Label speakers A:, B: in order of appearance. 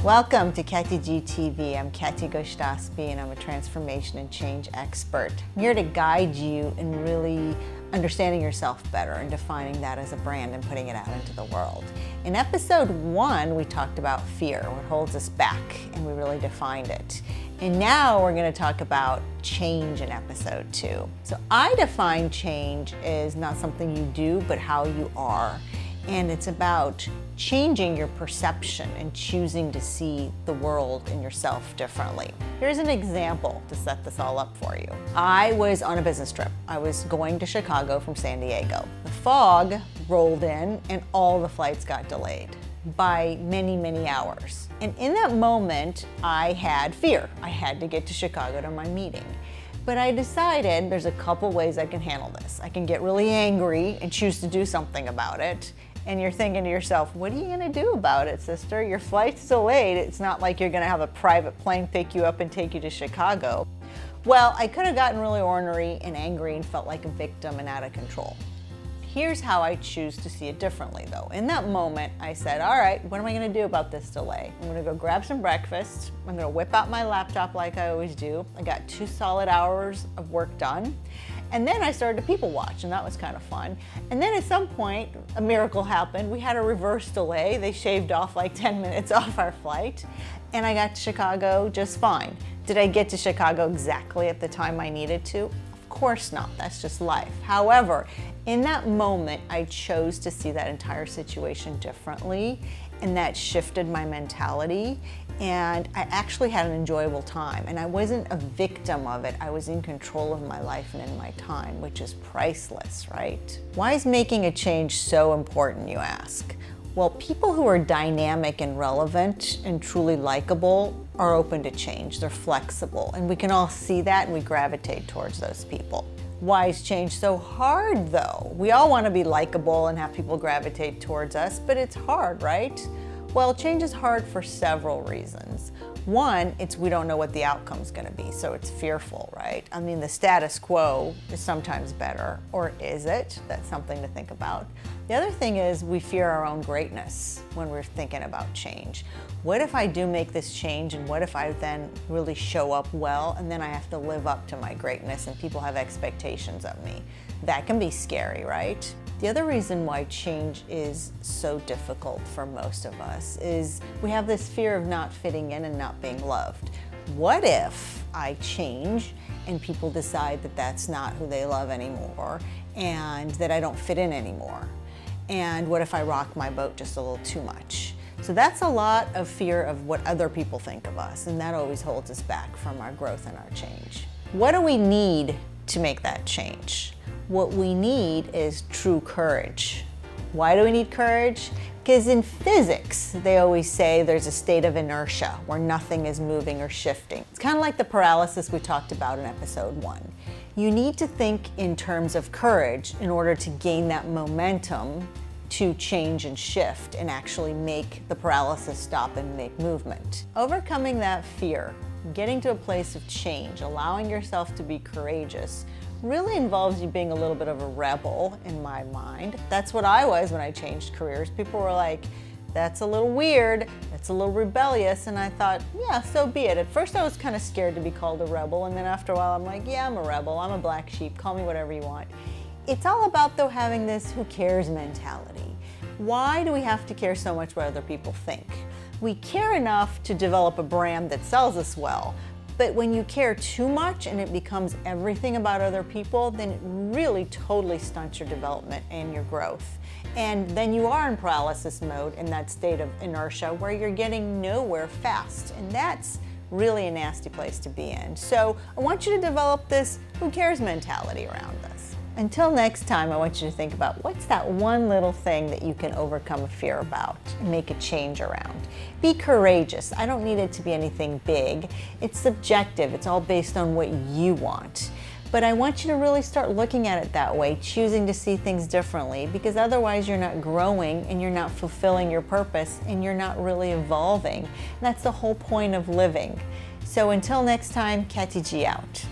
A: Welcome to Katy TV. I'm Katy and I'm a transformation and change expert. I'm here to guide you in really understanding yourself better and defining that as a brand and putting it out into the world. In episode 1, we talked about fear, what holds us back, and we really defined it. And now we're going to talk about change in episode 2. So I define change as not something you do, but how you are. And it's about changing your perception and choosing to see the world and yourself differently. Here's an example to set this all up for you. I was on a business trip. I was going to Chicago from San Diego. The fog rolled in and all the flights got delayed by many, many hours. And in that moment, I had fear. I had to get to Chicago to my meeting. But I decided there's a couple ways I can handle this. I can get really angry and choose to do something about it. And you're thinking to yourself, what are you gonna do about it, sister? Your flight's delayed. It's not like you're gonna have a private plane pick you up and take you to Chicago. Well, I could have gotten really ornery and angry and felt like a victim and out of control. Here's how I choose to see it differently though. In that moment, I said, all right, what am I gonna do about this delay? I'm gonna go grab some breakfast. I'm gonna whip out my laptop like I always do. I got 2 solid hours of work done. And then I started to people watch, and that was kind of fun. And then at some point, a miracle happened. We had a reverse delay. They shaved off like 10 minutes off our flight, and I got to Chicago just fine. Did I get to Chicago exactly at the time I needed to? Of course not, that's just life. However, in that moment, I chose to see that entire situation differently, and that shifted my mentality, and I actually had an enjoyable time, and I wasn't a victim of it. I was in control of my life and in my time, which is priceless, right? Why is making a change so important, you ask? Well, people who are dynamic and relevant and truly likable are open to change. They're flexible, and we can all see that, and we gravitate towards those people. Why is change so hard though? We all want to be likable and have people gravitate towards us, but it's hard, right? Well, change is hard for several reasons. One, it's we don't know what the outcome's going to be, so it's fearful, right? I mean, the status quo is sometimes better, or is it? That's something to think about. The other thing is we fear our own greatness when we're thinking about change. What if I do make this change, and what if I then really show up well, and then I have to live up to my greatness and people have expectations of me? That can be scary, right? The other reason why change is so difficult for most of us is we have this fear of not fitting in and not being loved. What if I change and people decide that that's not who they love anymore and that I don't fit in anymore? And what if I rock my boat just a little too much? So that's a lot of fear of what other people think of us, and that always holds us back from our growth and our change. What do we need to make that change? What we need is true courage. Why do we need courage? Because in physics, they always say there's a state of inertia where nothing is moving or shifting. It's kind of like the paralysis we talked about in episode 1. You need to think in terms of courage in order to gain that momentum to change and shift and actually make the paralysis stop and make movement. Overcoming that fear, getting to a place of change, allowing yourself to be courageous, really involves you being a little bit of a rebel in my mind. That's what I was when I changed careers. People were like, that's a little weird, that's a little rebellious, and I thought, yeah, so be it. At first I was kind of scared to be called a rebel, and then after a while I'm like, yeah, I'm a rebel, I'm a black sheep, call me whatever you want. It's all about though having this who cares mentality. Why do we have to care so much what other people think? We care enough to develop a brand that sells us well, but when you care too much and it becomes everything about other people, then it really totally stunts your development and your growth. And then you are in paralysis mode, in that state of inertia where you're getting nowhere fast. And that's really a nasty place to be in. So I want you to develop this who cares mentality around this. Until next time, I want you to think about what's that one little thing that you can overcome a fear about and make a change around. Be courageous. I don't need it to be anything big. It's subjective. It's all based on what you want. But I want you to really start looking at it that way, choosing to see things differently, because otherwise you're not growing and you're not fulfilling your purpose and you're not really evolving. And that's the whole point of living. So until next time, Katy out.